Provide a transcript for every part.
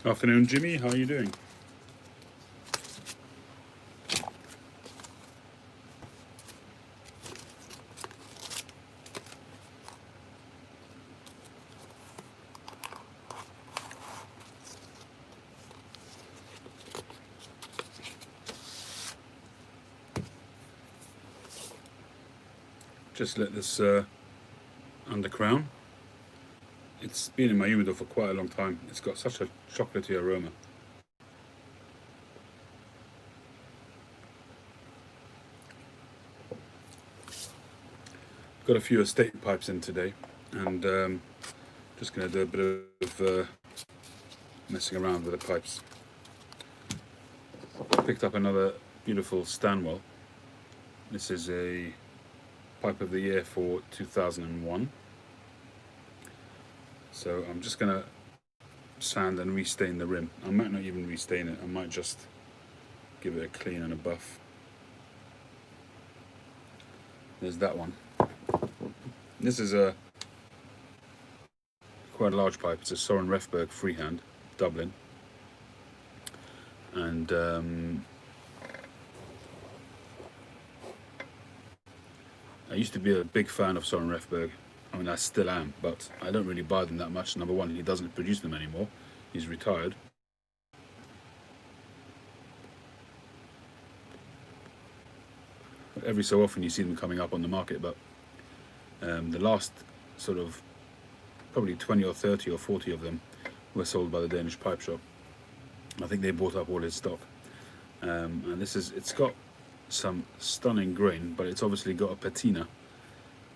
Afternoon, Jimmy. How are you doing? Just let this undercrown. It's been in my humidor for quite a long time. It's got such a chocolatey aroma. Got a few estate pipes in today, and just going to do a bit of messing around with the pipes. Picked up another beautiful Stanwell. This is a pipe of the year for 2001. So I'm just going to sand and restain the rim. I might not even restain it, I might just give it a clean and a buff. There's that one. This is a quite a large pipe. It's a Soren Refbjerg freehand, Dublin. And I used to be a big fan of Soren Refbjerg. I mean, I still am, but I don't really buy them that much. Number one, he doesn't produce them anymore. He's retired. Every so often you see them coming up on the market, but the last sort of probably 20 or 30 or 40 of them were sold by the Danish pipe shop. I think they bought up all his stock. And it's got some stunning grain, but it's obviously got a patina.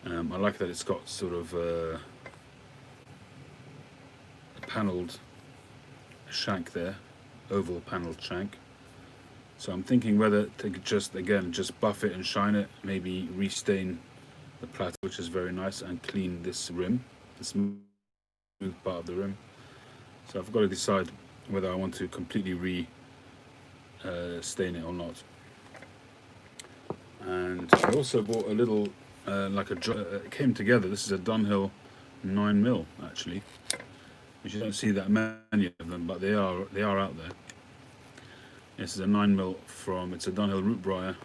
I like that it's got sort of a panelled shank there, oval panelled shank. So I'm thinking whether to just buff it and shine it, maybe restain the platter, which is very nice, and clean this rim, the smooth part of the rim. So I've got to decide whether I want to completely stain it or not. And I also bought a little it came together. This is a Dunhill 9mm actually, which you don't see that many of them, but they are out there. This is a 9mm it's a Dunhill Rootbriar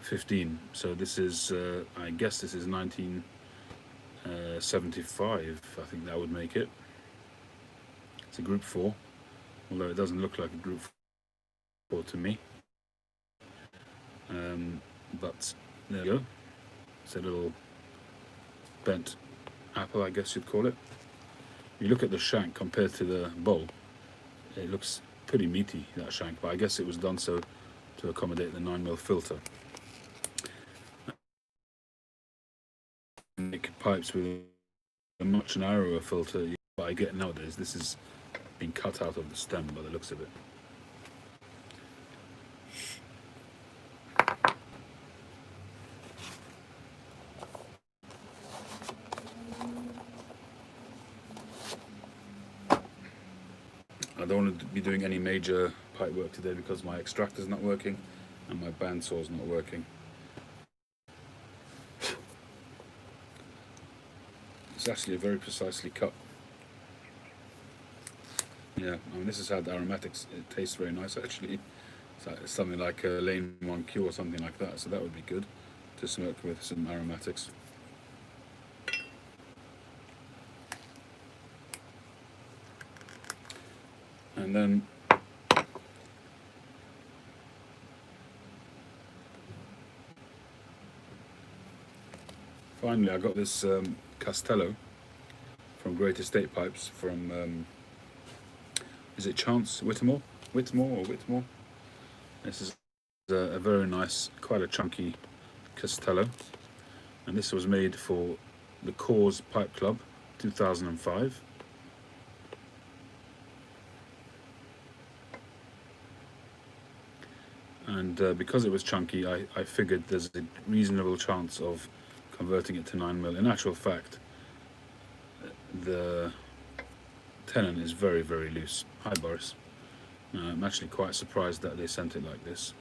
15. So this is I guess this is 1975. I think that would make it. It's a Group 4, although it doesn't look like a Group 4 to me. But there you go. It's a little bent apple, I guess you'd call it. You look at the shank compared to the bowl, it looks pretty meaty, that shank, but I guess it was done so to accommodate the 9mm filter. Make pipes with a much narrower filter, but I get nowadays. This is being cut out of the stem by the looks of it. I don't want to be doing any major pipe work today because my extractor's not working and my bandsaw's not working. It's actually a very precisely cut. Yeah, I mean, this has had aromatics. It tastes very nice actually. It's something like a Lane 1Q or something like that, so that would be good to smoke with some aromatics. And then finally I got this Castello from Great Estate Pipes from is it Chance Whittemore? Whitmore? This is a very nice, quite a chunky Castello, and this was made for the Cause Pipe Club 2005. And because it was chunky, I figured there's a reasonable chance of converting it to 9mm. In actual fact, the tenon is very, very loose. Hi, Boris. I'm actually quite surprised that they sent it like this.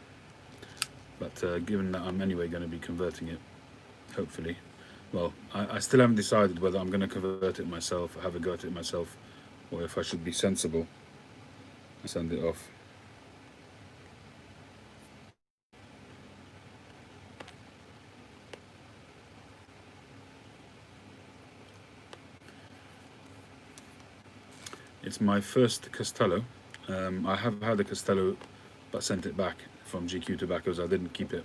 But given that I'm anyway going to be converting it, hopefully, well, I still haven't decided whether I'm going to convert it myself, or have a go at it myself, or if I should be sensible sand it off. It's my first Castello. I have had a Castello, but sent it back from GQ Tobaccos. I didn't keep it.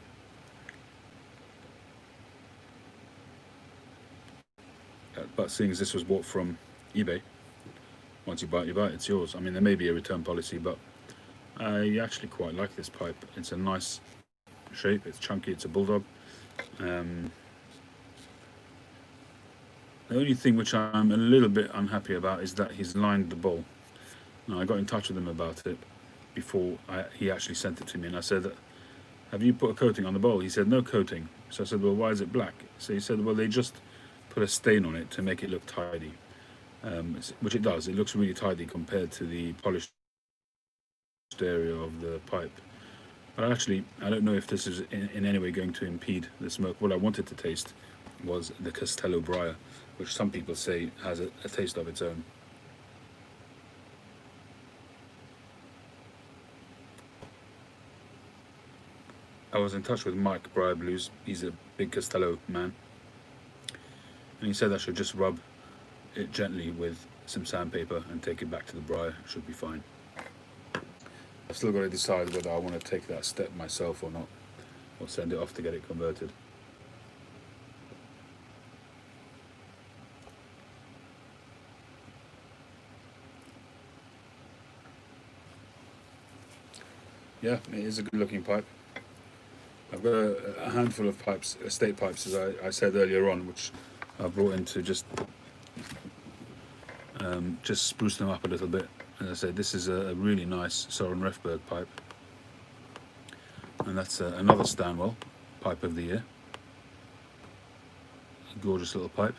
But seeing as this was bought from eBay, once you buy it, it's yours. I mean, there may be a return policy, but I actually quite like this pipe. It's a nice shape, it's chunky, it's a bulldog. The only thing which I'm a little bit unhappy about is that he's lined the bowl. Now, I got in touch with him about it before he actually sent it to me, and I said, have you put a coating on the bowl? He said, no coating. So I said, well, why is it black? So he said, well, they just put a stain on it to make it look tidy, which it does. It looks really tidy compared to the polished area of the pipe. But actually, I don't know if this is in any way going to impede the smoke. What I wanted to taste was the Castello briar, which some people say has a taste of its own. I was in touch with Mike Briar Blues. He's a big Castello man, and he said I should just rub it gently with some sandpaper and take it back to the briar. It should be fine. I've still got to decide whether I want to take that step myself or not, or send it off to get it converted. Yeah, it is a good looking pipe. I've got a handful of pipes, estate pipes, as I said earlier on, which I brought in to just spruce them up a little bit. As I said, this is a really nice Soren Refbjerg pipe, and that's another Stanwell pipe of the year. A gorgeous little pipe.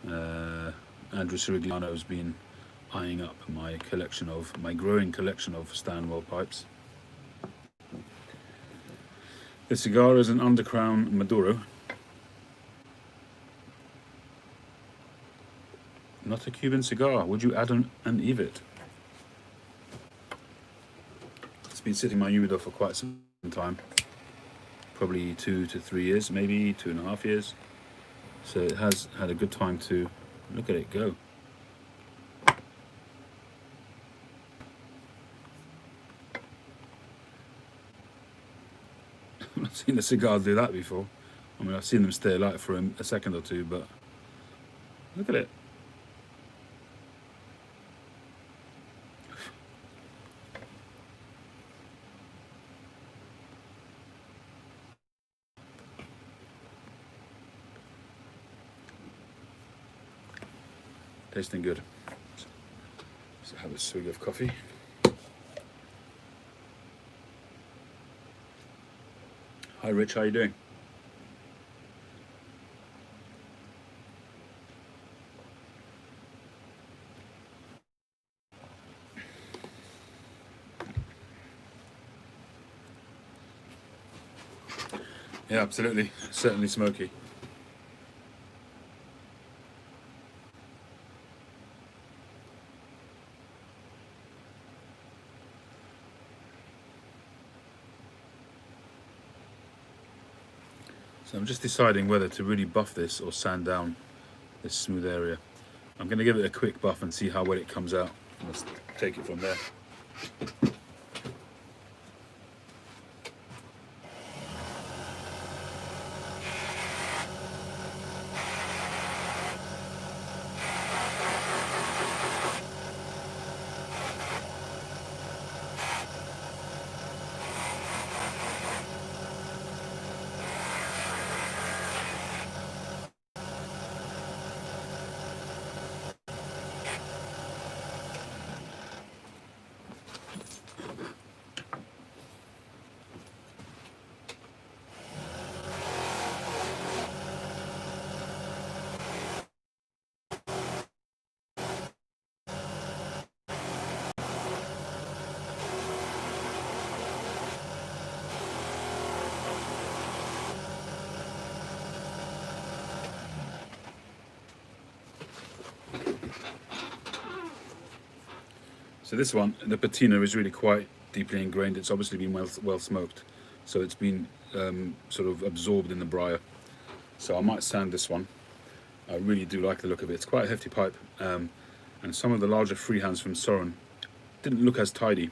Andrew Sirigliano has been eyeing up my growing collection of Stanwell pipes. The cigar is an Undercrown Maduro. Not a Cuban cigar. Would you add an EVIT? It's been sitting in my humidor for quite some time. Probably 2 to 3 years, maybe 2.5 years. So it has had a good time to look at it go. I've not seen a cigar do that before. I mean, I've seen them stay alight for a second or two, but look at it. Tasting good. So have a swig of coffee. Hi Rich, how are you doing? Yeah, absolutely. Certainly smoky. So I'm just deciding whether to really buff this or sand down this smooth area. I'm going to give it a quick buff and see how well it comes out. Let's take it from there. So this one, the patina is really quite deeply ingrained. It's obviously been well smoked, so it's been sort of absorbed in the briar. So I might sand this one. I really do like the look of it. It's quite a hefty pipe, and some of the larger freehands from Soren didn't look as tidy.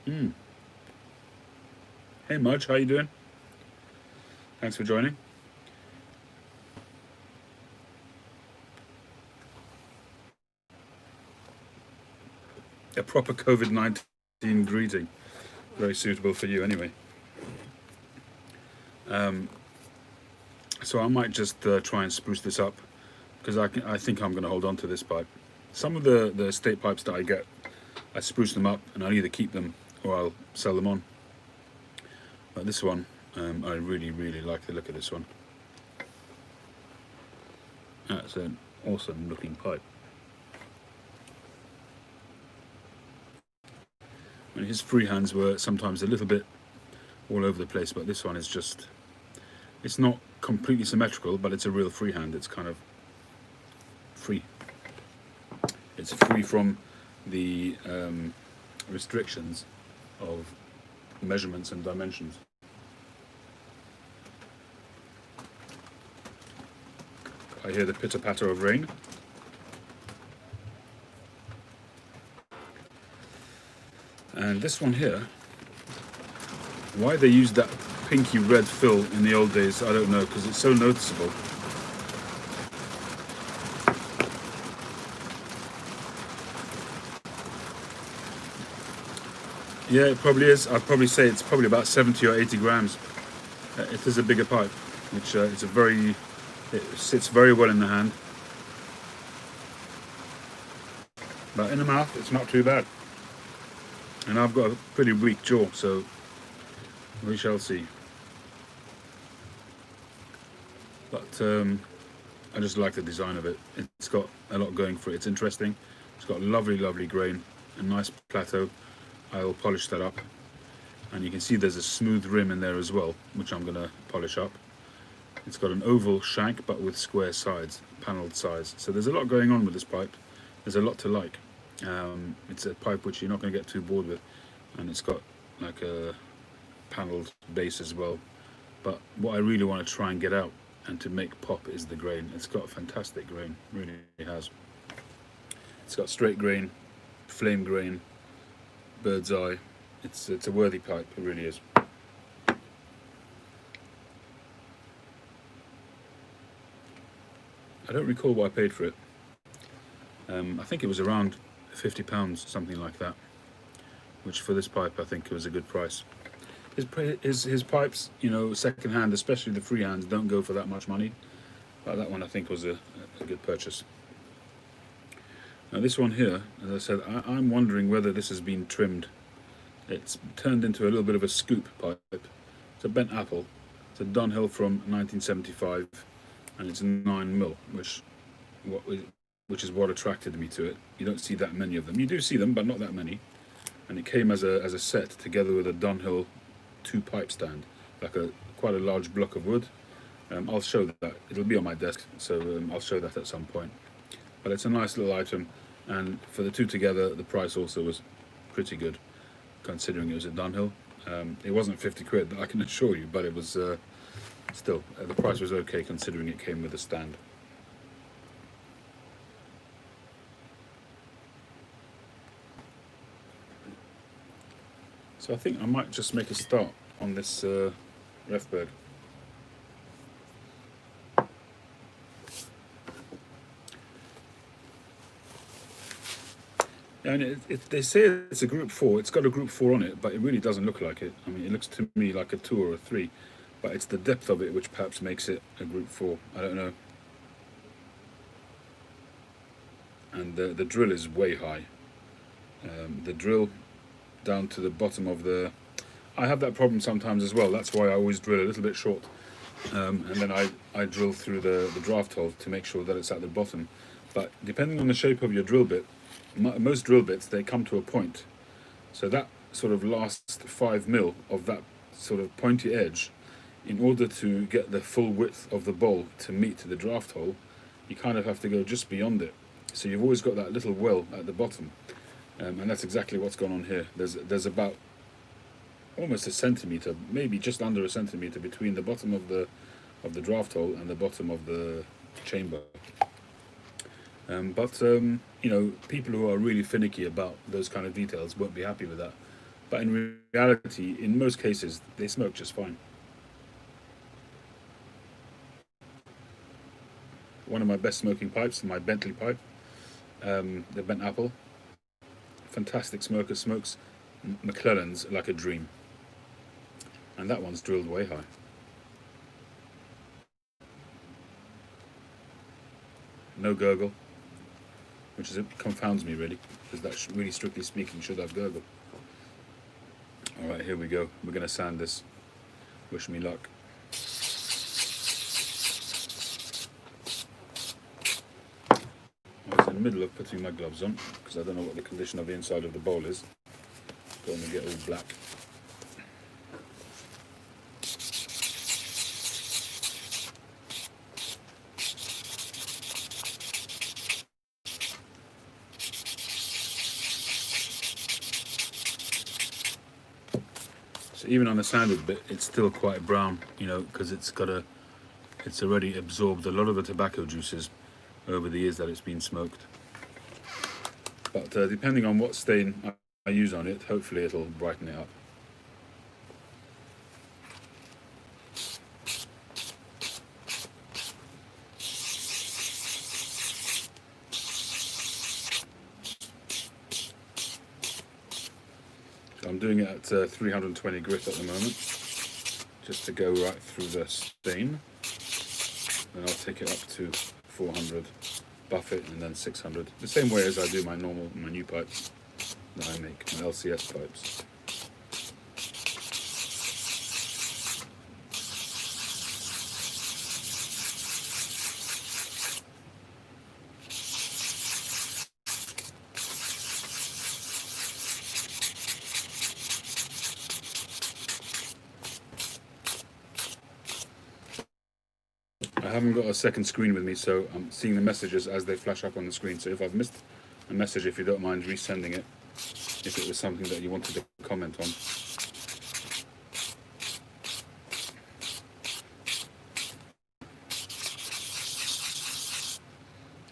Hey Mudge, how you doing? Thanks for joining. A proper COVID-19 greeting. Very suitable for you anyway. So I might just try and spruce this up, because I think I'm going to hold on to this pipe. Some of the estate pipes that I get, I spruce them up and I'll either keep them or I'll sell them on. But this one, I really like the look of this one. That's an awesome looking pipe. And his freehands were sometimes a little bit all over the place, but this one is just, it's not completely symmetrical, but it's a real freehand. It's kind of free. It's free from the restrictions of measurements and dimensions. I hear the pitter-patter of rain. And this one here, why they used that pinky red fill in the old days, I don't know, because it's so noticeable. Yeah, it probably is. I'd probably say it's probably about 70 or 80 grams. It is a bigger pipe, which it sits very well in the hand. But in the mouth, it's not too bad. And I've got a pretty weak jaw, so we shall see. But I just like the design of it. It's got a lot going for it. It's interesting. It's got lovely grain, a nice plateau. I'll polish that up. And you can see there's a smooth rim in there as well, which I'm going to polish up. It's got an oval shank, but with square sides, panelled sides. So there's a lot going on with this pipe. There's a lot to like. It's a pipe which you're not going to get too bored with, and it's got like a panelled base as well. But what I really want to try and get out and to make pop is the grain. It's got fantastic grain, really has. It's got straight grain, flame grain, bird's eye. It's a worthy pipe, it really is. I don't recall what I paid for it. I think it was around £50, something like that, which for this pipe I think was a good price. His pipes, you know, second hand, especially the freehands, don't go for that much money, but that one I think was a good purchase. Now this one here, as I said, I'm wondering whether this has been trimmed. It's turned into a little bit of a scoop pipe. It's a bent apple. It's a Dunhill from 1975, and it's 9mm, which is what attracted me to it. You don't see that many of them. You do see them, but not that many. And it came as a set together with a Dunhill 2-pipe stand, like quite a large block of wood. I'll show that. It'll be on my desk, so I'll show that at some point. But it's a nice little item, and for the two together, the price also was pretty good, considering it was a Dunhill. It wasn't 50 quid, I can assure you, but it was still, the price was okay considering it came with a stand. So I think I might just make a start on this Refbjerg. And they say it's a group 4. It's got a group 4 on it, but it really doesn't look like it. I mean, it looks to me like a 2 or a 3, but it's the depth of it which perhaps makes it a group 4. I don't know. And the drill is way high. The drill down to the bottom of the... I have that problem sometimes as well. That's why I always drill a little bit short. And then I drill through the draft hole to make sure that it's at the bottom. But depending on the shape of your drill bit, most drill bits, they come to a point. So that sort of last 5mm of that sort of pointy edge, in order to get the full width of the bowl to meet the draft hole, you kind of have to go just beyond it. So you've always got that little well at the bottom, and that's exactly what's gone on here. There's about almost a centimetre, maybe just under a centimetre, between the bottom of the draft hole and the bottom of the chamber. But you know, people who are really finicky about those kind of details won't be happy with that. But in reality, in most cases, they smoke just fine. One of my best smoking pipes, my Bentley pipe, the bent apple, fantastic smoker, smokes McClellan's like a dream. And that one's drilled way high. No gurgle, which is, it confounds me really, because that really, strictly speaking, should have gurgle. Alright, here we go. We're going to sand this. Wish me luck. I was in the middle of putting my gloves on, because I don't know what the condition of the inside of the bowl is. Don't want to get all black. So even on the sanded bit, it's still quite brown, you know, because it's already absorbed a lot of the tobacco juices over the years that it's been smoked. But depending on what stain I use on it, hopefully it'll brighten it up. So I'm doing it at 320 grit at the moment, just to go right through the stain. Then I'll take it up to 400, buff it, and then 600. The same way as I do my new pipes that I make, my LCS pipes. I haven't got a second screen with me, so I'm seeing the messages as they flash up on the screen. So if I've missed a message, if you don't mind resending it, if it was something that you wanted to comment on.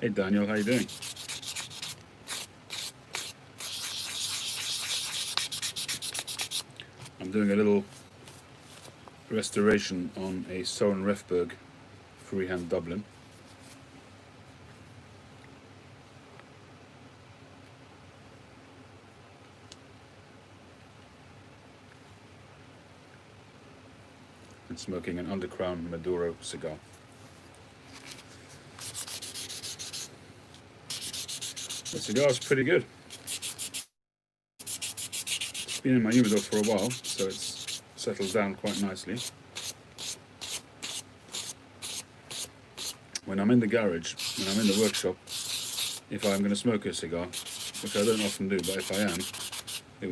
Hey Daniel, how you doing? I'm doing a little restoration on a Soren Refbjerg freehand Dublin. And smoking an Undercrown Maduro cigar. The cigar's pretty good. It's been in my humidor for a while, so it's settled down quite nicely. When I'm in the garage, when I'm in the workshop, if I'm going to smoke a cigar, which I don't often do, but if I am, it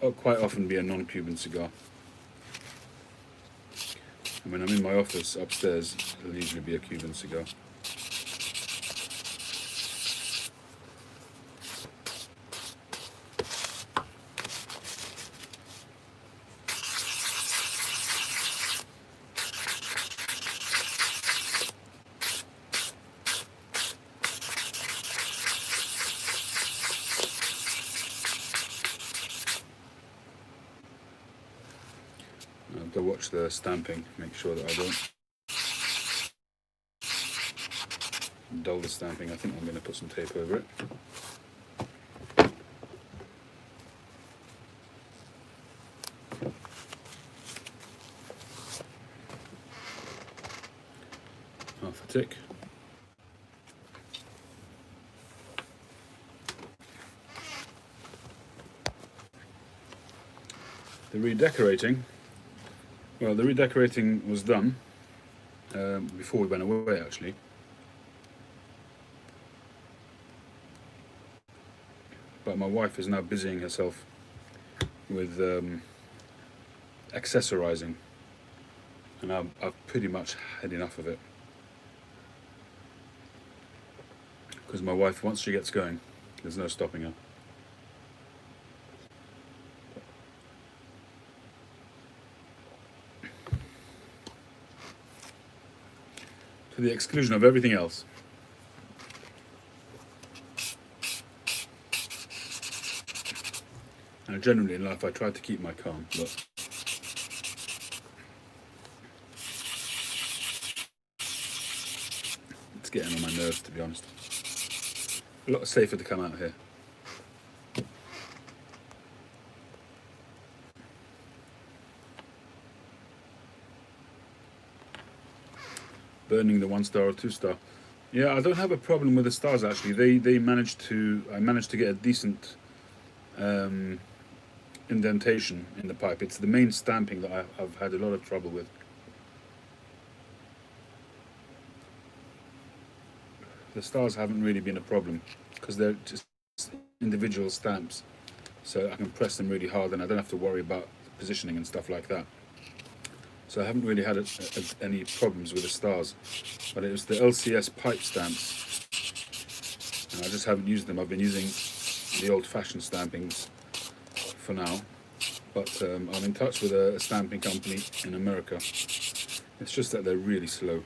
will quite often be a non-Cuban cigar. And when I'm in my office upstairs, it'll usually be a Cuban cigar. I'll have to watch the stamping, make sure that I don't dull the stamping. I think I'm going to put some tape over it. Half a tick. The redecorating. Well, the redecorating was done before we went away, actually. But my wife is now busying herself with accessorizing, and I've pretty much had enough of it. because my wife, once she gets going, there's no stopping her. To the exclusion of everything else. And generally in life I try to keep my calm, but it's getting on my nerves, to be honest. A lot safer to come out here. Burning the 1-star or 2-star. Yeah, I don't have a problem with the stars actually. I managed to get a decent indentation in the pipe. It's the main stamping that I've had a lot of trouble with. The stars haven't really been a problem because they're just individual stamps, so I can press them really hard and I don't have to worry about positioning and stuff like that. So I haven't really had any problems with the stars, but it was the LCS pipe stamps, and I just haven't used them. I've been using the old-fashioned stampings for now, but I'm in touch with a stamping company in America. It's just that they're really slow,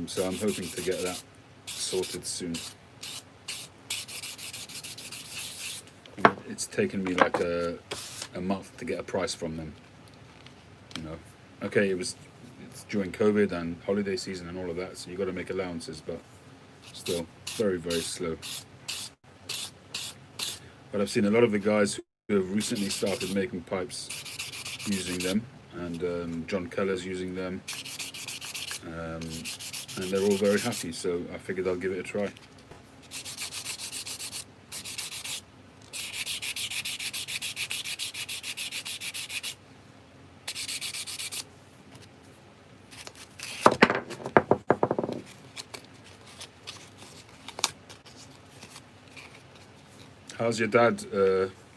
so I'm hoping to get that sorted soon. It's taken me like a month to get a price from them. You know, okay, it's during COVID and holiday season and all of that, so you got to make allowances, but still very, very slow. But I've seen a lot of the guys who have recently started making pipes using them, and John Keller's using them, and they're all very happy, so I figured I'll give it a try. How's your dad,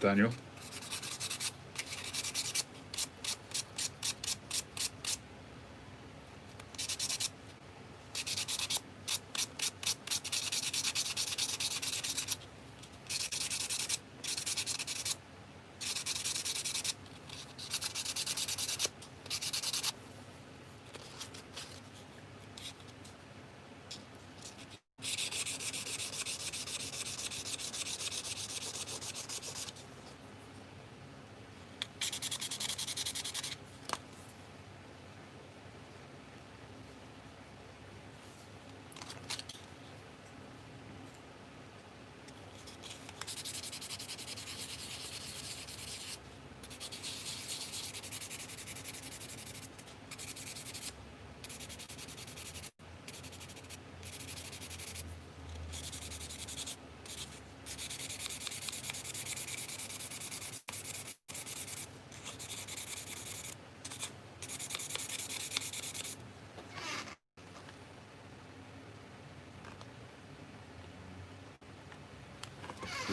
Daniel?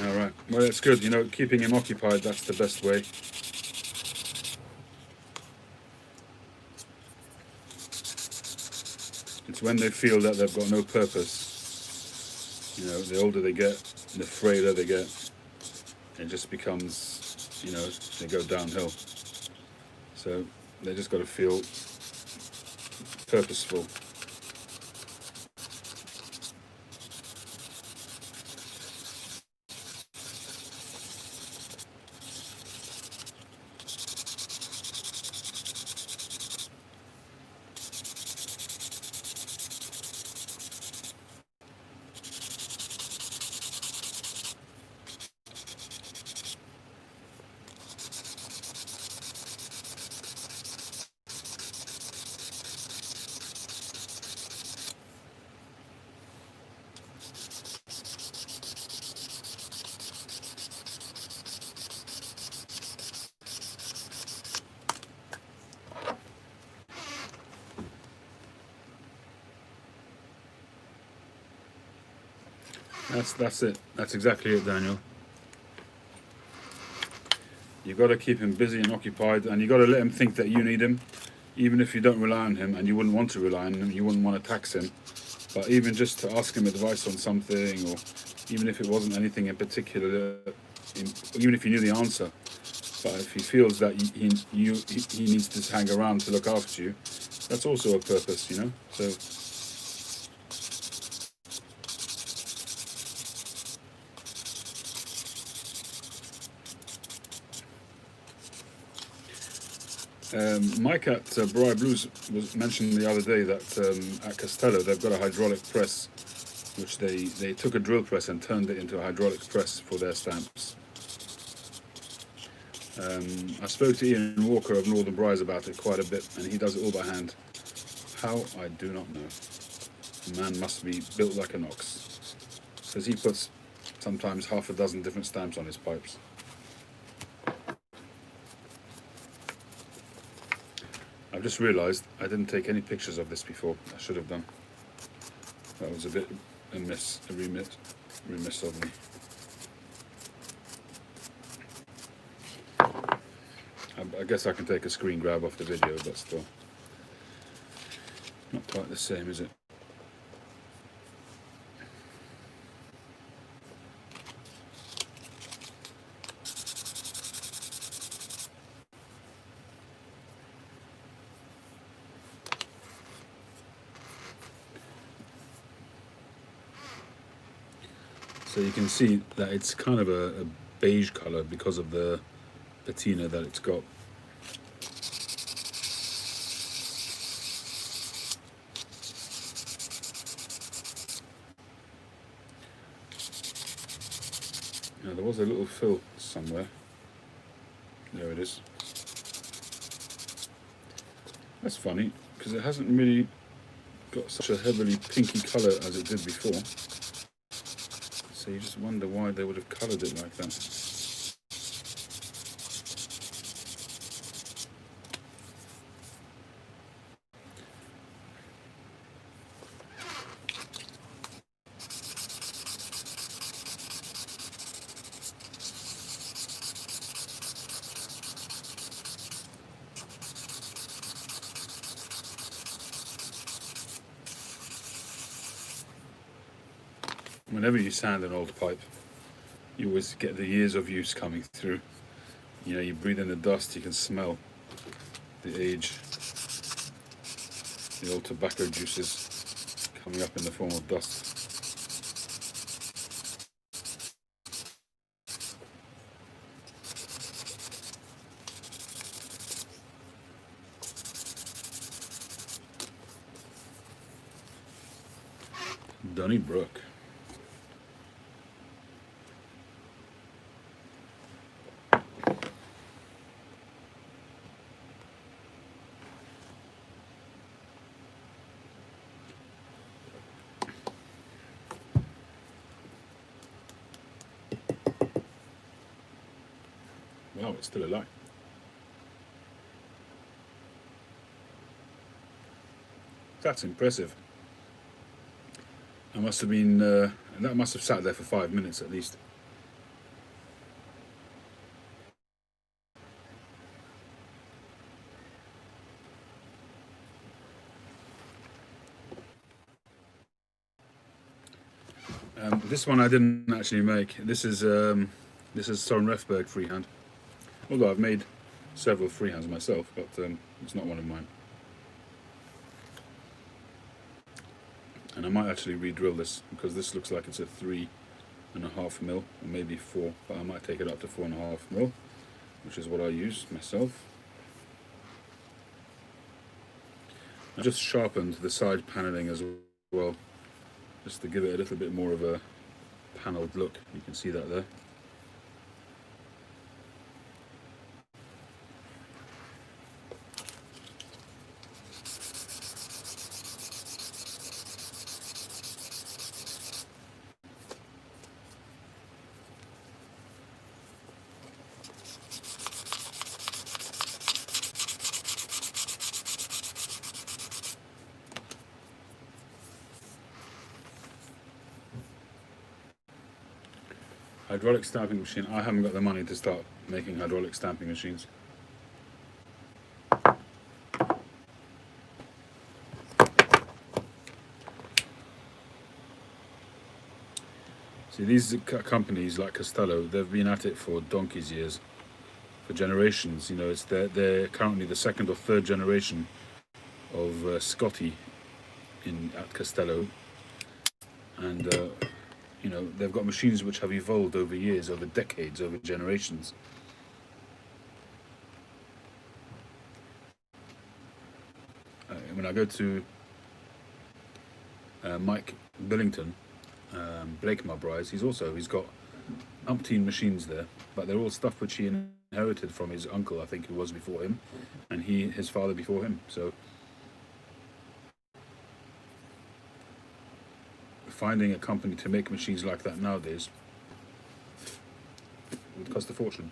All right. Well, that's good. You know, keeping him occupied, that's the best way. It's when they feel that they've got no purpose. You know, the older they get, the frailer they get, it just becomes, you know, they go downhill. So they just got to feel purposeful. That's it. That's exactly it, Daniel. You got to keep him busy and occupied, and you got to let him think that you need him, even if you don't rely on him, and you wouldn't want to rely on him. You wouldn't want to tax him. But even just to ask him advice on something, or even if it wasn't anything in particular, even if you knew the answer, but if he feels that he needs to hang around to look after you, that's also a purpose, you know. So Mike at Briar Blues was mentioned the other day that at Castello they've got a hydraulic press, which they took a drill press and turned it into a hydraulic press for their stamps. I spoke to Ian Walker of Northern Briars about it quite a bit, and he does it all by hand. How, I do not know. The man must be built like an ox, because he puts sometimes half a dozen different stamps on his pipes. I've just realised I didn't take any pictures of this before. I should have done. That was a bit remiss of me. I guess I can take a screen grab off the video, but still not quite the same, is it? So you can see that it's kind of a beige colour because of the patina that it's got. Now there was a little fill somewhere. There it is. That's funny, because it hasn't really got such a heavily pinky colour as it did before. So you just wonder why they would have coloured it like that. Whenever you sand an old pipe, you always get the years of use coming through. You know, you breathe in the dust, you can smell the age, the old tobacco juices coming up in the form of dust. Donnybrook. Wow, it's still alive. That's impressive. I must have been, that must have sat there for 5 minutes at least. This one I didn't actually make. This is Soren Refbjerg freehand. Although I've made several freehands myself, but it's not one of mine. And I might actually re-drill this, because this looks like it's a 3.5 mil, or maybe 4, but I might take it up to 4.5 mil, which is what I use myself. I just sharpened the side paneling as well, just to give it a little bit more of a panelled look. You can see that there. Hydraulic stamping machine. I haven't got the money to start making hydraulic stamping machines. See, these companies like Castello, they've been at it for donkey's years, for generations. You know, they're currently the second or third generation of Scotty in at Castello, and you know, they've got machines which have evolved over years, over decades, over generations. When I go to Mike Billington, Blake Mabry's, he's got umpteen machines there, but they're all stuff which he inherited from his uncle, I think, who was before him, and his father before him. So finding a company to make machines like that nowadays would cost a fortune.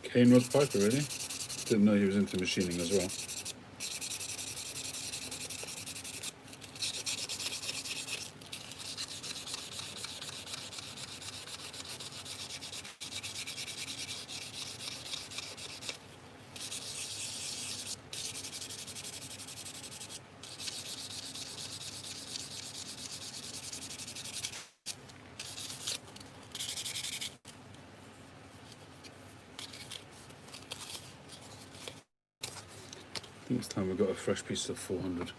Kane Ross Piper, really? Didn't know he was into machining as well. I think it's time we got a fresh piece of 400.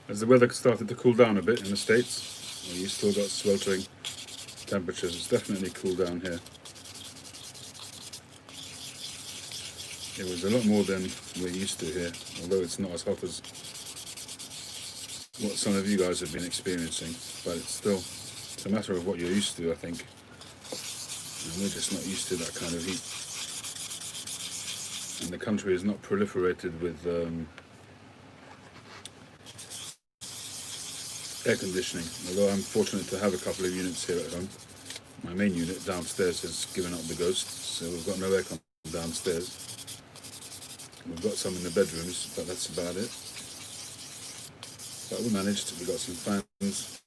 As the weather started to cool down a bit in the States, you still got sweltering temperatures. It's definitely cooled down here. It was a lot more than we're used to here, although it's not as hot as what some of you guys have been experiencing, but it's a matter of what you're used to, I think. And we're just not used to that kind of heat. And the country is not proliferated with air conditioning, although I'm fortunate to have a couple of units here at home. My main unit downstairs has given up the ghost, so we've got no aircon downstairs. We've got some in the bedrooms, but that's about it. But we managed. We got some fans.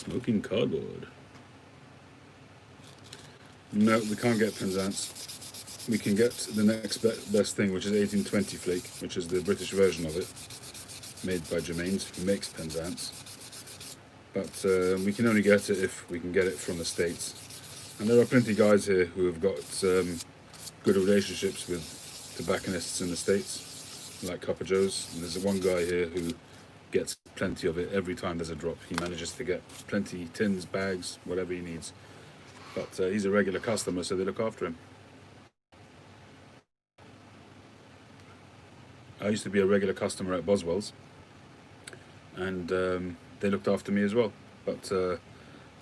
Smoking cardboard. No, we can't get Penzance. We can get the next best thing, which is 1820 flake, which is the British version of it, made by Germain's, who makes Penzance. But we can only get it if we can get it from the States. And there are plenty of guys here who have got good relationships with tobacconists in the States, like Copper Joe's. And there's one guy here who gets plenty of it every time there's a drop. He manages to get plenty, tins, bags, whatever he needs. But he's a regular customer, so they look after him. I used to be a regular customer at Boswell's, and they looked after me as well. But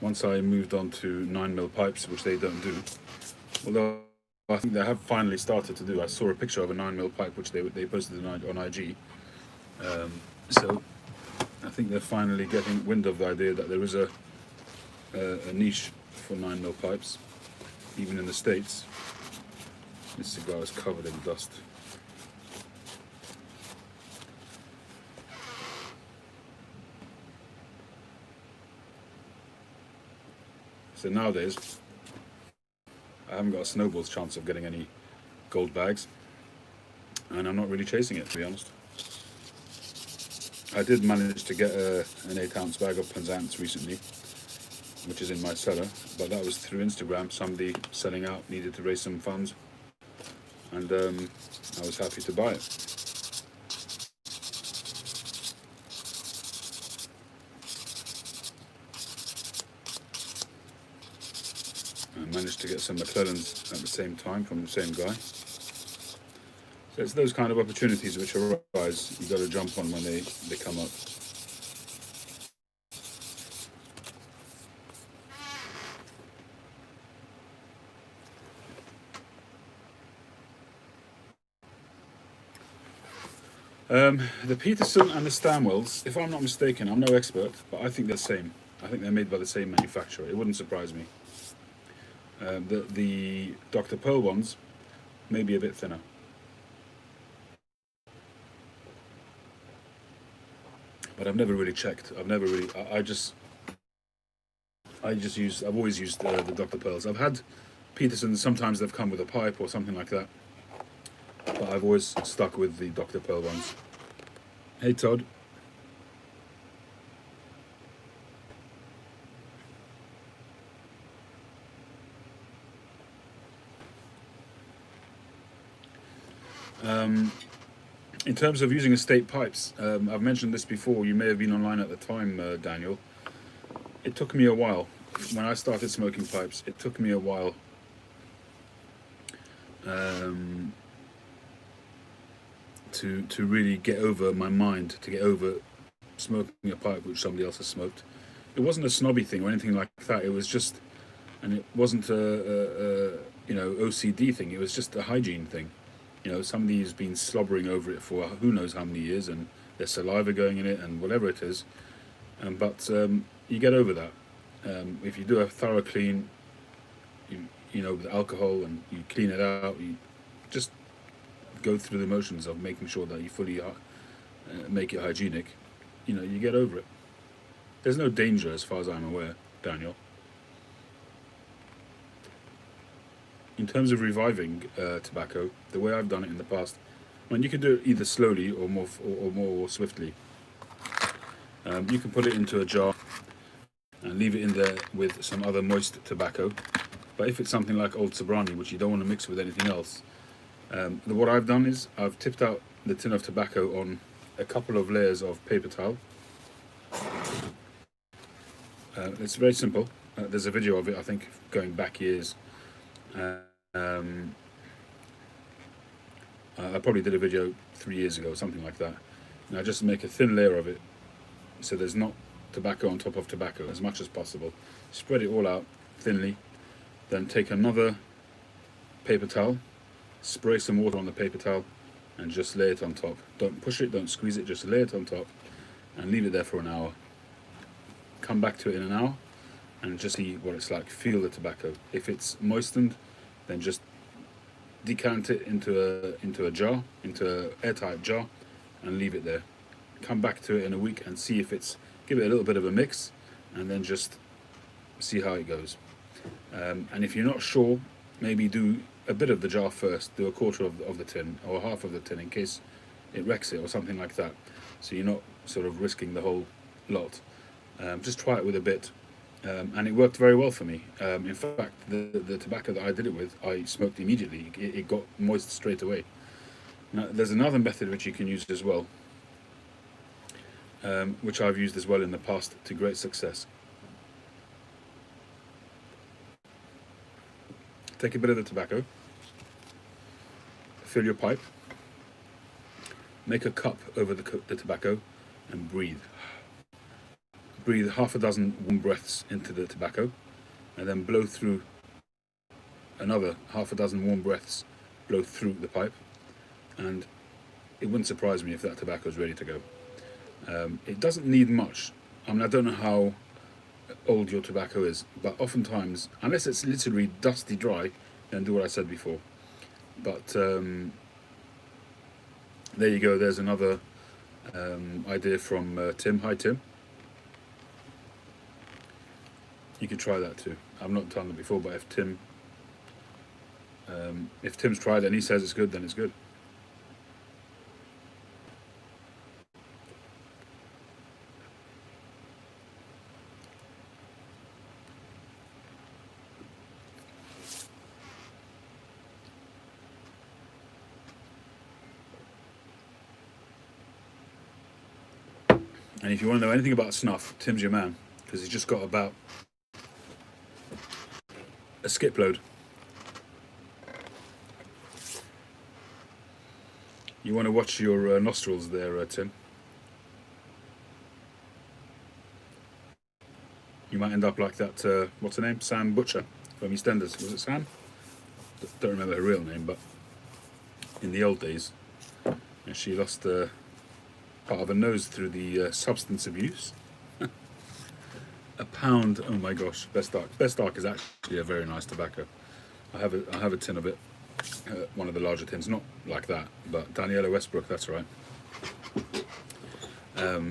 once I moved on to 9mm pipes, which they don't do, although I think they have finally started to do. I saw a picture of a 9mm pipe which they posted on IG. So I think they're finally getting wind of the idea that there is a niche for 9mm pipes, even in the States. This cigar is covered in dust. So nowadays, I haven't got a snowball's chance of getting any gold bags, and I'm not really chasing it, to be honest. I did manage to get an 8-ounce bag of Penzance recently, which is in my cellar, but that was through Instagram. Somebody selling out needed to raise some funds, and I was happy to buy it. I managed to get some McClellans at the same time from the same guy. So it's those kind of opportunities which arise, you've got to jump on when they come up. The Peterson and the Stanwells, if I'm not mistaken, I'm no expert, but I think they're the same. I think they're made by the same manufacturer. It wouldn't surprise me. The Dr. Pearl ones may be a bit thinner. But I've never really checked. I've never really. I've always used the Dr. Pearls. I've had Petersons. Sometimes they've come with a pipe or something like that. But I've always stuck with the Dr. Pearl ones. Hey Todd. In terms of using estate pipes, I've mentioned this before. You may have been online at the time, Daniel. It took me a while. When I started smoking pipes, it took me a while to really get over my mind, to get over smoking a pipe which somebody else has smoked. It wasn't a snobby thing or anything like that. It was just, and it wasn't a OCD thing. It was just a hygiene thing. You know, somebody has been slobbering over it for who knows how many years, and there's saliva going in it, and whatever it is. But you get over that. If you do a thorough clean, with alcohol, and you clean it out, you just go through the motions of making sure that you fully make it hygienic. You get over it. There's no danger as far as I'm aware, Daniel. In terms of reviving tobacco, the way I've done it in the past, you can do it either slowly or more swiftly. You can put it into a jar and leave it in there with some other moist tobacco. But if it's something like Old Sobrani, which you don't want to mix with anything else, what I've done is I've tipped out the tin of tobacco on a couple of layers of paper towel. It's very simple. There's a video of it, I think, going back years. I probably did a video 3 years ago, something like that. Now just make a thin layer of it, so there's not tobacco on top of tobacco as much as possible. Spread it all out thinly, then take another paper towel, spray some water on the paper towel, and just lay it on top. Don't push it, don't squeeze it, just lay it on top and leave it there for an hour. Come back to it in an hour and just see what it's like. Feel the tobacco. If it's moistened, then just decant it into a jar, into an airtight jar, and leave it there. Come back to it in a week and see if give it a little bit of a mix, and then just see how it goes. And if you're not sure, maybe do a bit of the jar first, do a quarter of the tin or half of the tin in case it wrecks it or something like that, so you're not sort of risking the whole lot. Just try it with a bit, and it worked very well for me. In fact, the tobacco that I did it with, I smoked immediately. It got moist straight away. Now, there's another method which you can use as well, which I've used as well in the past to great success. Take a bit of the tobacco, fill your pipe, make a cup over the tobacco, and breathe. Breathe half a dozen warm breaths into the tobacco, and then blow through another half a dozen warm breaths, blow through the pipe, and it wouldn't surprise me if that tobacco is ready to go. It doesn't need much. I mean, I don't know how old your tobacco is, but oftentimes, unless it's literally dusty dry, then do what I said before. But there you go, there's another idea from Tim. Hi Tim. You could try that too. I've not done it before, but if Tim's tried it and he says it's good, then it's good. And if you want to know anything about snuff, Tim's your man, because he's just got about a skip load. You want to watch your nostrils there, Tim. You might end up like that, what's her name? Sam Butcher from EastEnders. Was it Sam? Don't remember her real name, but in the old days, she lost part of her nose through the substance abuse. A pound, oh my gosh, Best Dark. Best Dark is actually a very nice tobacco. I have a tin of it, one of the larger tins, not like that, but Daniela Westbrook, that's right.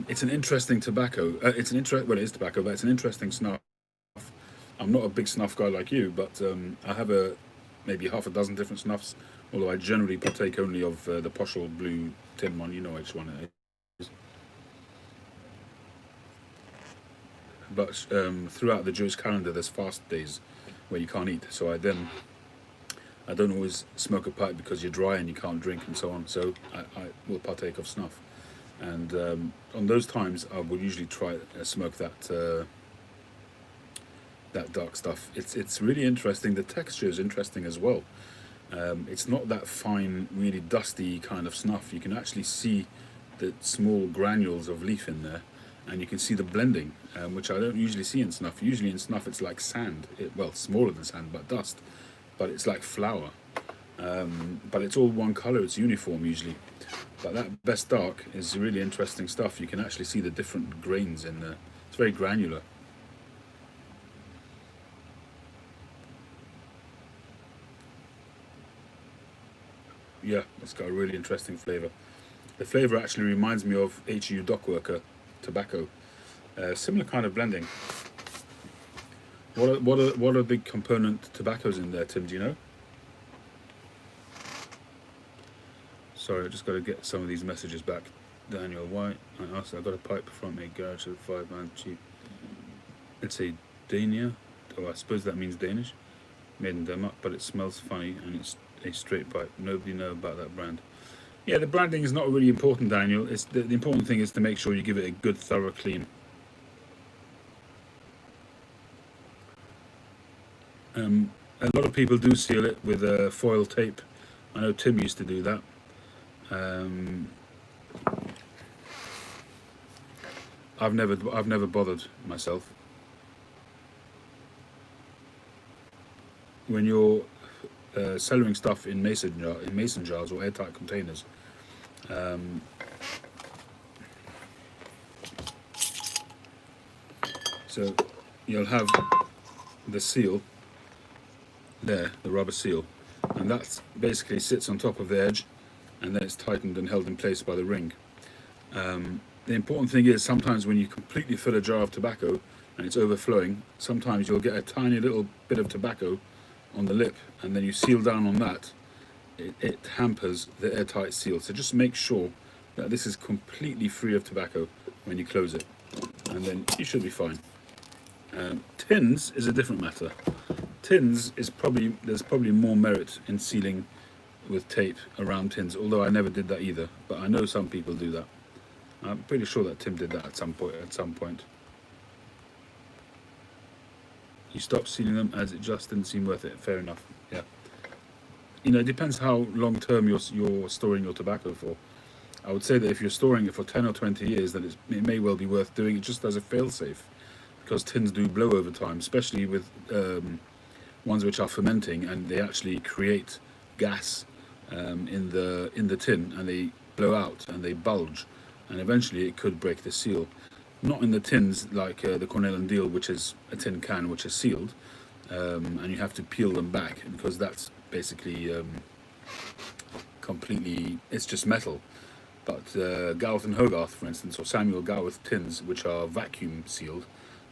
It's an interesting tobacco. Well, it is tobacco, but it's an interesting snuff. I'm not a big snuff guy like you, but I have maybe half a dozen different snuffs, although I generally partake only of the Poshel Blue tin one. You know which one it is. But throughout the Jewish calendar, there's fast days where you can't eat. So I don't always smoke a pipe because you're dry and you can't drink and so on. So I will partake of snuff. And on those times, I will usually try smoke that dark stuff. It's really interesting. The texture is interesting as well. It's not that fine, really dusty kind of snuff. You can actually see the small granules of leaf in there, and you can see the blending, which I don't usually see in snuff. Usually in snuff it's like sand, well, smaller than sand, but dust, but it's like flour. But it's all one colour, it's uniform usually. But that Best Dark is really interesting stuff. You can actually see the different grains in there. It's very granular. Yeah, it's got a really interesting flavour. The flavour actually reminds me of HU Dockworker tobacco. Similar kind of blending. What are the component tobaccos in there, Tim? Do you know? Sorry, I just got to get some of these messages back. Daniel White, I asked. I got a pipe front made garage at £5 cheap. It's a Dania. Oh, I suppose that means Danish. Made in Denmark, but it smells funny and it's a straight pipe. Nobody know about that brand. Yeah, the branding is not really important, Daniel. It's the important thing is to make sure you give it a good, thorough clean. A lot of people do seal it with foil tape. I know Tim used to do that. I've never bothered myself. When you're cellaring stuff in mason jars or airtight containers, so you'll have the seal there, the rubber seal, and that basically sits on top of the edge, and then it's tightened and held in place by the ring. The important thing is sometimes when you completely fill a jar of tobacco and it's overflowing, sometimes you'll get a tiny little bit of tobacco on the lip, and then you seal down on that. It hampers the airtight seal. So just make sure that this is completely free of tobacco when you close it, and then you should be fine. Tins is a different matter. Tins is there's probably more merit in sealing with tape around tins, although I never did that either, but I know some people do that. I'm pretty sure that Tim did that at some point. You stopped sealing them as it just didn't seem worth it. Fair enough. Yeah. You know, it depends how long term you're storing your tobacco for. I would say that if you're storing it for 10 or 20 years, then it may well be worth doing it just as a fail-safe, because tins do blow over time, especially with ones which are fermenting, and they actually create gas in the tin, and they blow out and they bulge, and eventually it could break the seal. Not in the tins like the Cornell and Deal, which is a tin can which is sealed, and you have to peel them back, because that's basically completely, it's just metal. But Garth and Hogarth, for instance, or Samuel Garth tins, which are vacuum sealed,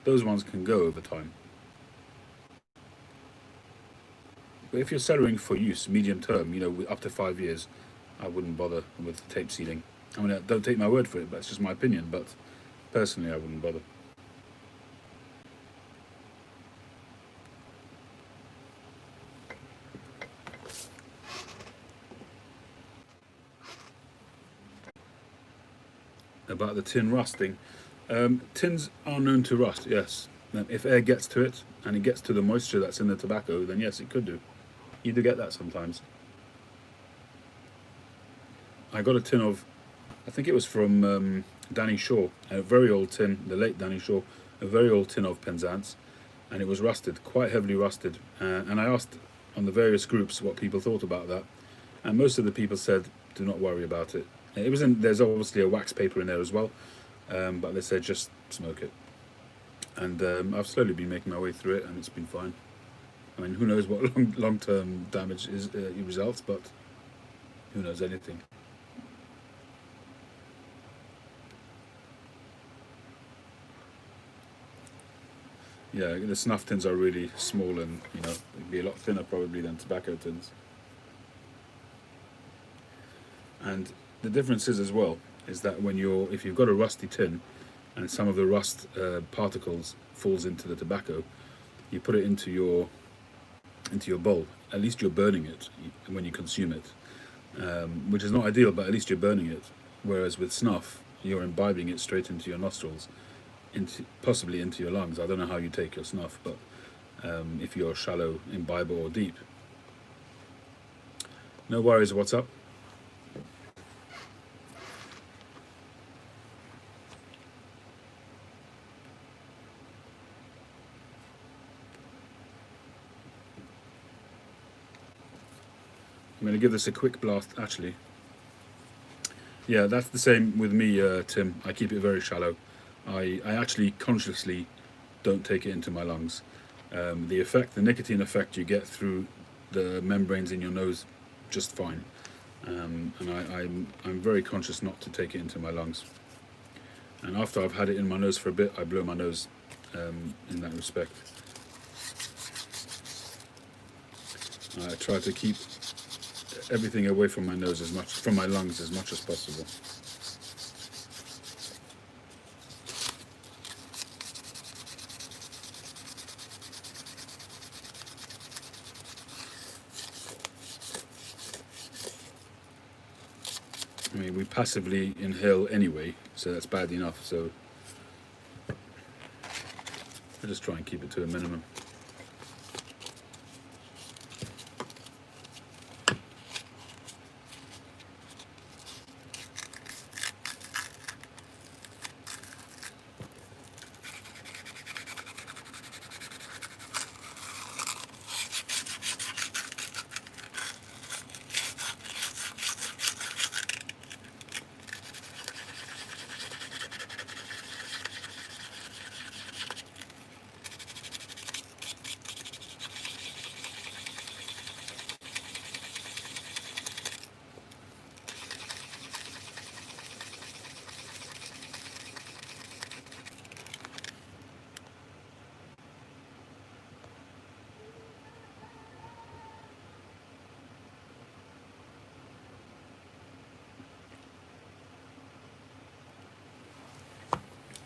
those ones can go over time. But if you're cellaring for use medium term, you know, up to 5 years, I wouldn't bother with tape sealing. I mean, don't take my word for it, but it's just my opinion. But personally, I wouldn't bother. About the tin rusting, tins are known to rust, yes. If air gets to it and it gets to the moisture that's in the tobacco, then yes, it could do. You do get that sometimes. I got a tin of, I think it was from Danny Shaw, a very old tin, the late Danny Shaw, a very old tin of Penzance, and it was rusted, quite heavily rusted. And I asked on the various groups what people thought about that, and most of the people said, do not worry about it. It was in, there's obviously a wax paper in there as well, but they said just smoke it. And I've slowly been making my way through it, and it's been fine. I mean, who knows what long-term damage is results, but who knows anything. Yeah, the snuff tins are really small, and you know, it'd be a lot thinner probably than tobacco tins. And the difference is as well is that if you've got a rusty tin and some of the rust particles falls into the tobacco, you put it into your bowl. At least you're burning it when you consume it, which is not ideal, but at least you're burning it. Whereas with snuff, you're imbibing it straight into your nostrils, possibly into your lungs. I don't know how you take your snuff, but if you're a shallow imbiber or deep. No worries, what's up? I'm going to give this a quick blast, actually. Yeah, that's the same with me, Tim. I keep it very shallow. I actually consciously don't take it into my lungs. The nicotine effect you get through the membranes in your nose, just fine. And I'm very conscious not to take it into my lungs. And after I've had it in my nose for a bit, I blow my nose in that respect. I try to keep everything away from my nose from my lungs as much as possible. I mean, we passively inhale anyway, so that's bad enough. So I just try and keep it to a minimum.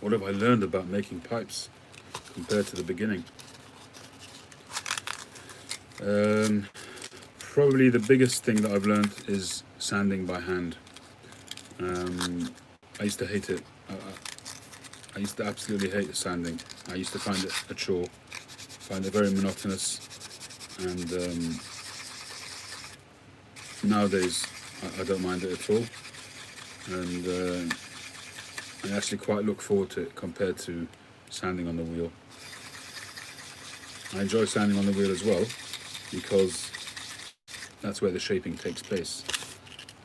what have I learned about making pipes compared to the beginning? Probably the biggest thing that I've learned is sanding by hand. I used to hate it. I used to absolutely hate sanding. I used to find it a chore, find it very monotonous, and nowadays I don't mind it at all, and I actually quite look forward to it compared to sanding on the wheel. I enjoy sanding on the wheel as well because that's where the shaping takes place,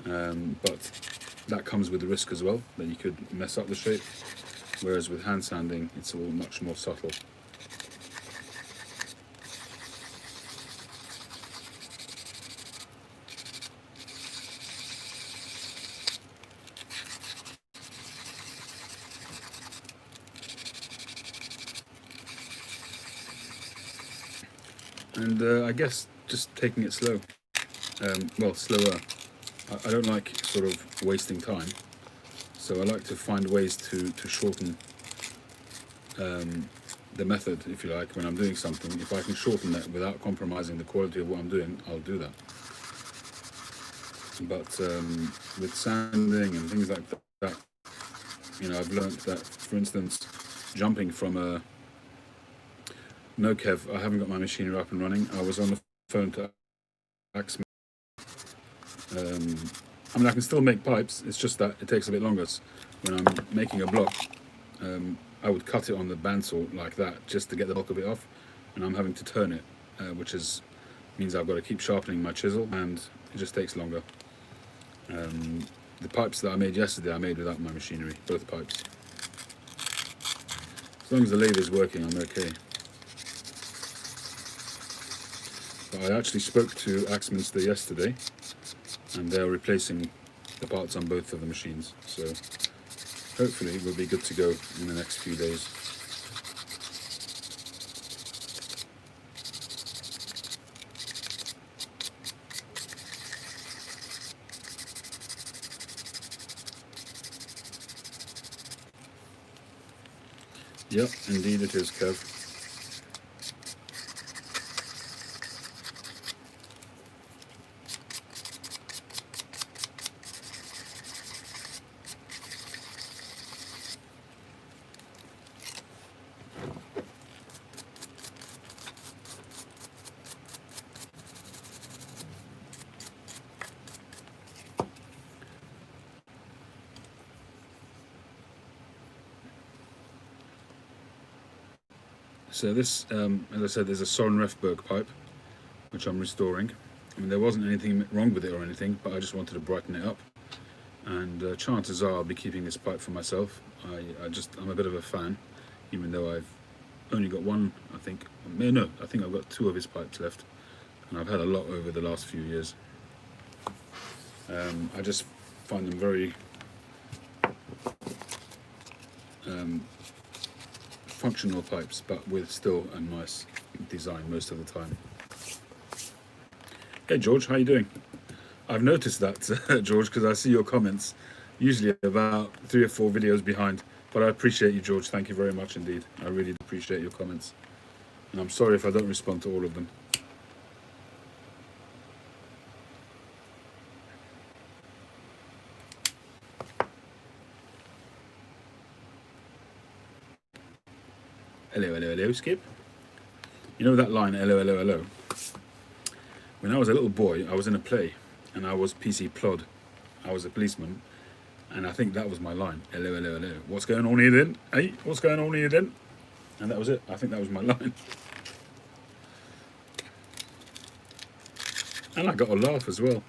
but that comes with the risk as well, that you could mess up the shape, whereas with hand sanding it's all much more subtle. And I guess just taking it slow, well, slower. I don't like sort of wasting time, so I like to find ways to shorten the method, if you like, when I'm doing something. If I can shorten that without compromising the quality of what I'm doing, I'll do that. But with sanding and things like that, you know, I've learned that, for instance, jumping from a no, Kev, I haven't got my machinery up and running. I was on the phone to Axman. I mean, I can still make pipes, it's just that it takes a bit longer. When I'm making a block, I would cut it on the bandsaw like that just to get the bulk of it off, and I'm having to turn it, which means I've got to keep sharpening my chisel, and it just takes longer. The pipes that I made yesterday, I made without my machinery, both pipes. As long as the lathe is working, I'm okay. But I actually spoke to Axminster yesterday, and they're replacing the parts on both of the machines, so hopefully we'll be good to go in the next few days. Yep, indeed it is, Kev. So this, as I said, there's a Soren Refbjerg pipe, which I'm restoring. I mean, there wasn't anything wrong with it or anything, but I just wanted to brighten it up. And chances are I'll be keeping this pipe for myself. I'm a bit of a fan, even though I've only got one, I think. No, I think I've got 2 of his pipes left, and I've had a lot over the last few years. I just find them very functional pipes, but with still a nice design most of the time. Hey George, how you doing? I've noticed that, George, because I see your comments usually about 3 or 4 videos behind, but I appreciate you, George. Thank you very much indeed. I really appreciate your comments, and I'm sorry if I don't respond to all of them. Hello, hello, hello, Skip. You know that line, hello, hello, hello? When I was a little boy, I was in a play, and I was PC Plod. I was a policeman, and I think that was my line, hello, hello, hello. What's going on here then? Hey, what's going on here then? And that was it. I think that was my line. And I got a laugh as well.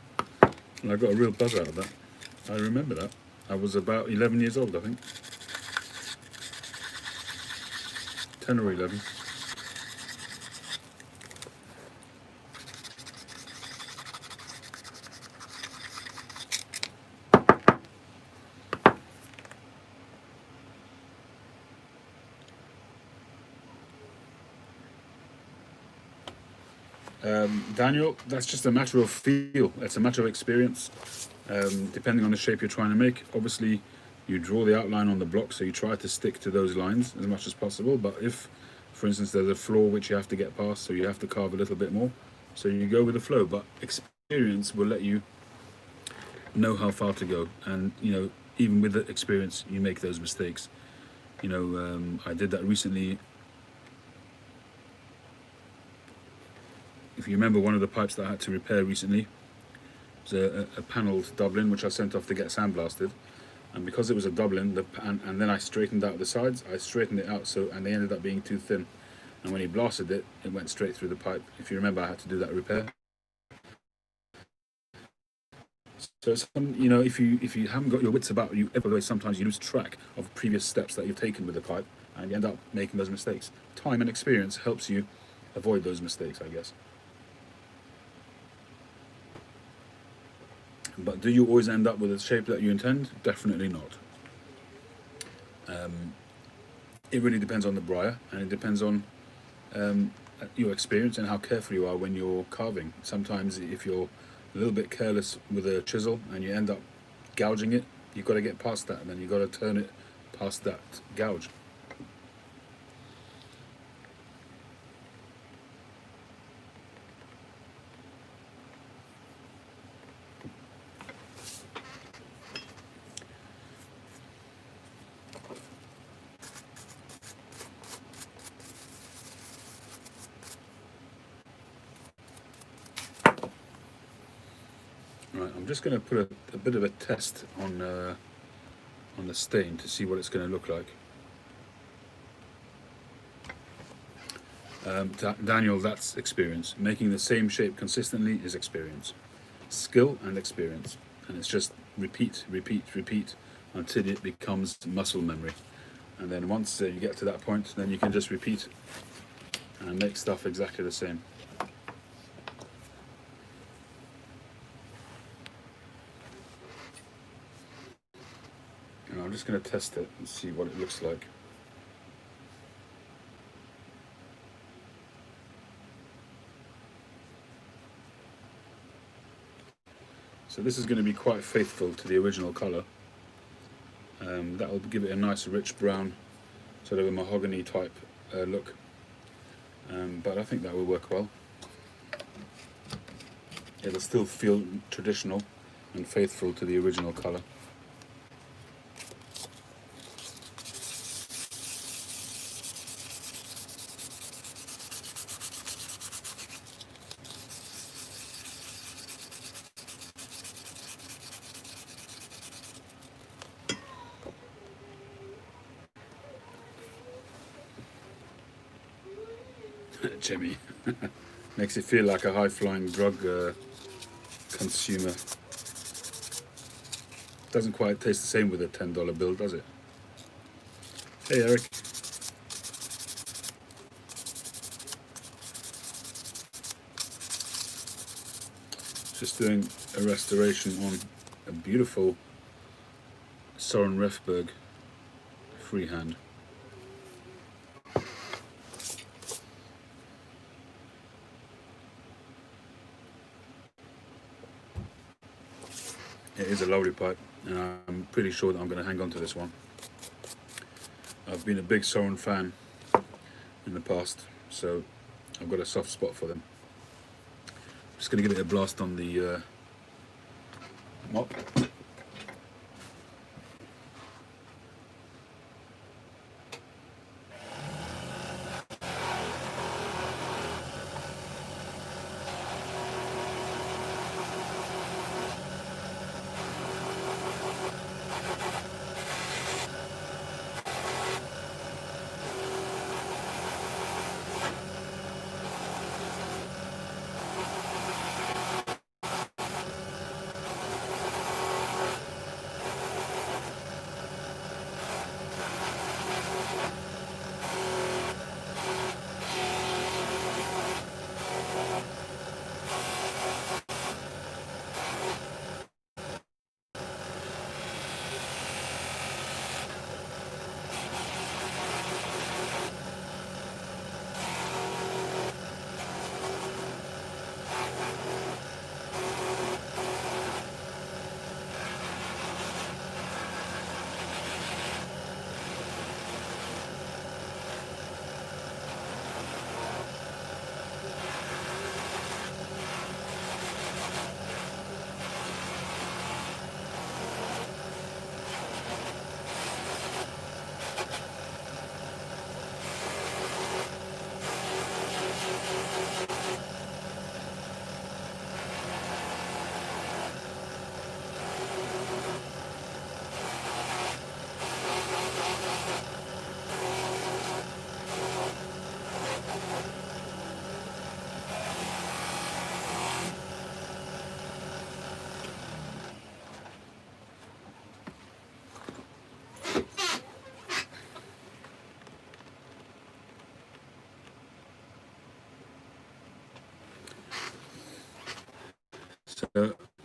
And I got a real buzz out of that. I remember that. I was about 11 years old, I think. 10 or 11. Daniel, that's just a matter of feel. It's a matter of experience, depending on the shape you're trying to make. Obviously, you draw the outline on the block, so you try to stick to those lines as much as possible. But if, for instance, there's a flaw which you have to get past, so you have to carve a little bit more, so you go with the flow. But experience will let you know how far to go, and even with the experience, you make those mistakes. I did that recently. If you remember, one of the pipes that I had to repair recently was a panelled Dublin, which I sent off to get sandblasted. And because it was a Dublin, and then I straightened out the sides, I straightened it out, and they ended up being too thin. And when he blasted it, it went straight through the pipe. If you remember, I had to do that repair. So if you haven't got your wits about you, sometimes you lose track of previous steps that you've taken with the pipe, and you end up making those mistakes. Time and experience helps you avoid those mistakes, I guess. But do you always end up with the shape that you intend? Definitely not. It really depends on the briar, and it depends on your experience and how careful you are when you're carving. Sometimes if you're a little bit careless with a chisel and you end up gouging it, you've got to get past that, and then you've got to turn it past that gouge. Right, I'm just going to put a bit of a test on the stain to see what it's going to look like. Daniel, that's experience. Making the same shape consistently is experience. Skill and experience. And it's just repeat, repeat, repeat until it becomes muscle memory. And then once you get to that point, then you can just repeat and make stuff exactly the same. And I'm just going to test it and see what it looks like. So this is going to be quite faithful to the original colour. That will give it a nice rich brown, sort of a mahogany type look. But I think that will work well. It'll still feel traditional and faithful to the original colour. Jimmy. Makes it feel like a high-flying drug consumer. Doesn't quite taste the same with a $10 bill, does it? Hey, Eric. Just doing a restoration on a beautiful Soren Refbjerg freehand. It is a lovely pipe, and I'm pretty sure that I'm going to hang on to this one. I've been a big Soren fan in the past, so I've got a soft spot for them. Just going to give it a blast on the mop.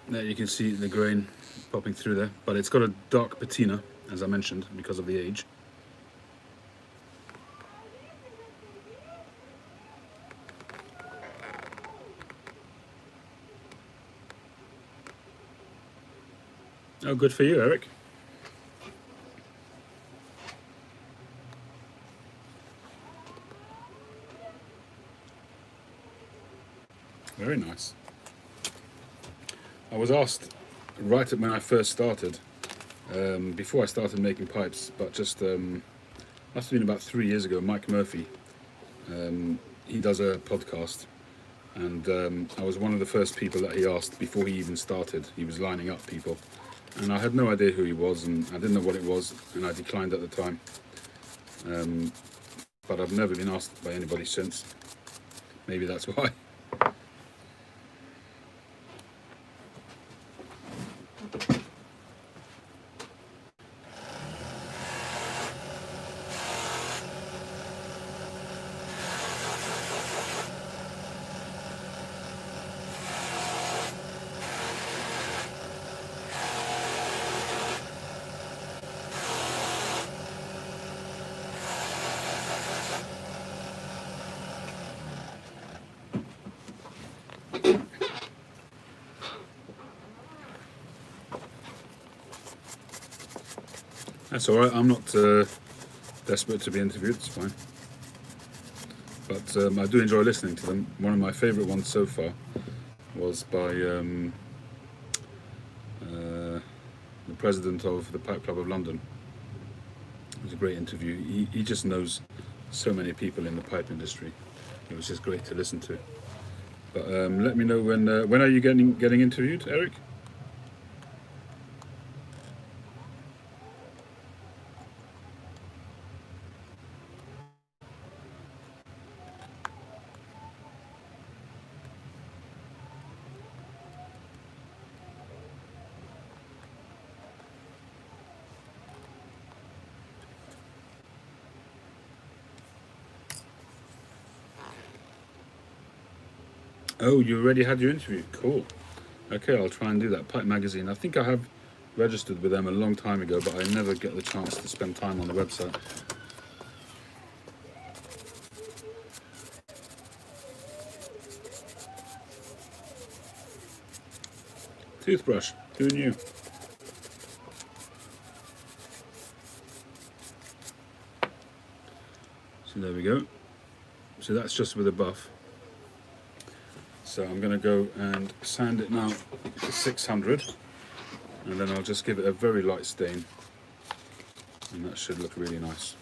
There you can see the grain popping through there, but it's got a dark patina, as I mentioned, because of the age. Oh, good for you, Eric. Very nice. I was asked right at when I first started, before I started making pipes, but just must have been about 3 years ago. Mike Murphy, he does a podcast, and I was one of the first people that he asked before he even started. He was lining up people, and I had no idea who he was, and I didn't know what it was, and I declined at the time. But I've never been asked by anybody since. Maybe that's why. That's all right. I'm not desperate to be interviewed. It's fine. But I do enjoy listening to them. One of my favourite ones so far was by the president of the Pipe Club of London. It was a great interview. He just knows so many people in the pipe industry. It was just great to listen to. But let me know when are you getting interviewed, Eric? Oh, you already had your interview. Cool. Okay, I'll try and do that. Pipe Magazine. I think I have registered with them a long time ago, but I never get the chance to spend time on the website. Toothbrush. Who knew? So there we go. So that's just with a buff. So I'm going to go and sand it now to 600, and then I'll just give it a very light stain, and that should look really nice.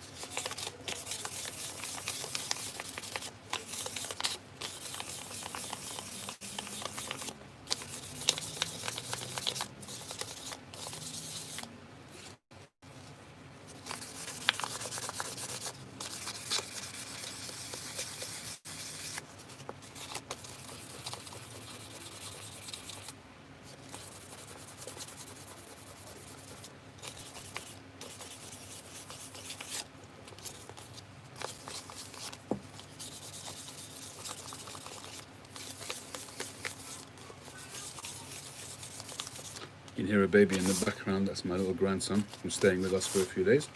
You can hear a baby in the background. That's my little grandson who's staying with us for a few days.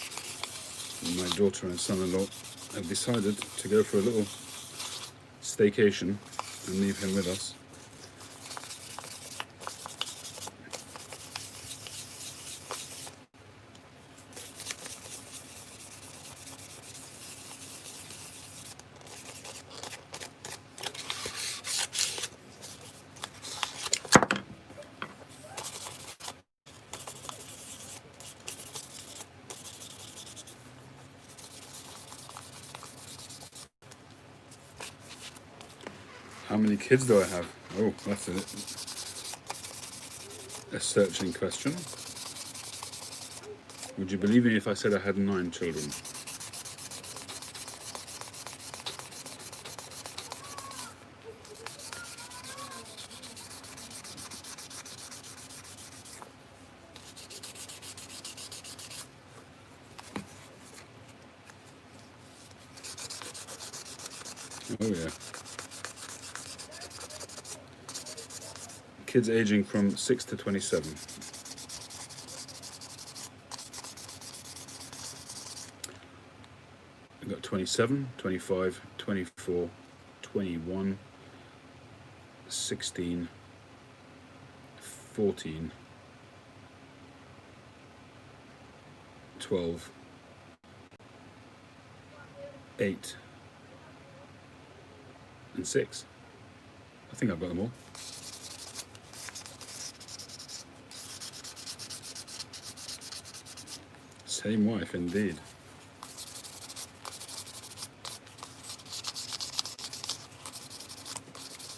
And my daughter and son-in-law have decided to go for a little staycation and leave him with us. How many kids do I have? Oh, that's a searching question. Would you believe me if I said I had 9 children? Oh yeah. kids aging from 6 to 27. We've got 27, 25, 24, 21, 16, 14, 12, 8, and 6. I think I've got them all. Same wife, indeed.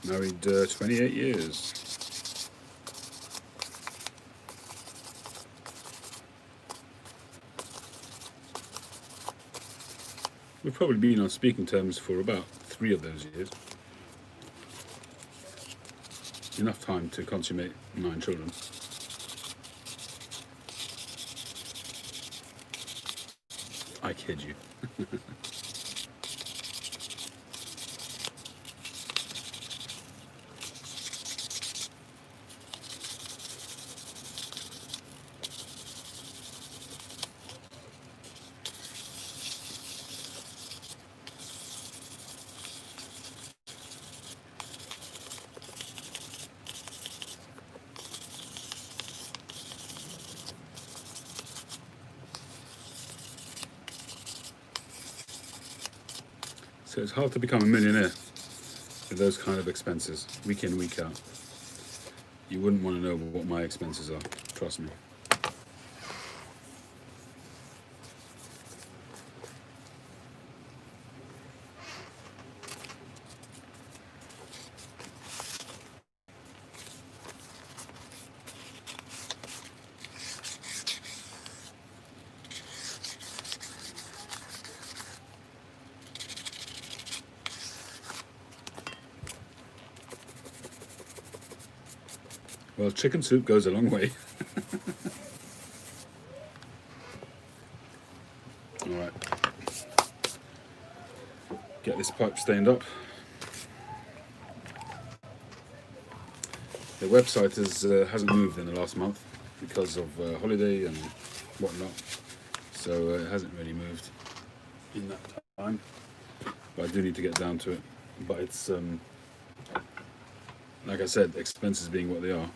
Married 28 years. We've probably been on speaking terms for about 3 of those years. Enough time to consummate 9 children. I kid you. So it's hard to become a millionaire with those kind of expenses, week in, week out. You wouldn't want to know what my expenses are, trust me. Well, chicken soup goes a long way. Alright. Get this pipe stained up. The website hasn't moved in the last month because of holiday and whatnot. So it hasn't really moved in that time. But I do need to get down to it. But it's, like I said, expenses being what they are.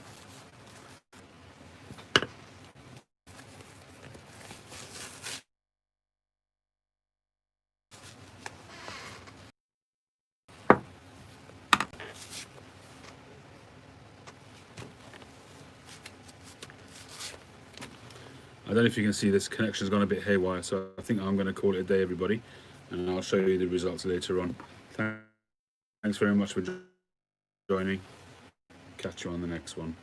I don't know if you can see this connection's gone a bit haywire, so I think I'm going to call it a day, everybody, and I'll show you the results later on. Thanks very much for joining. Catch you on the next one.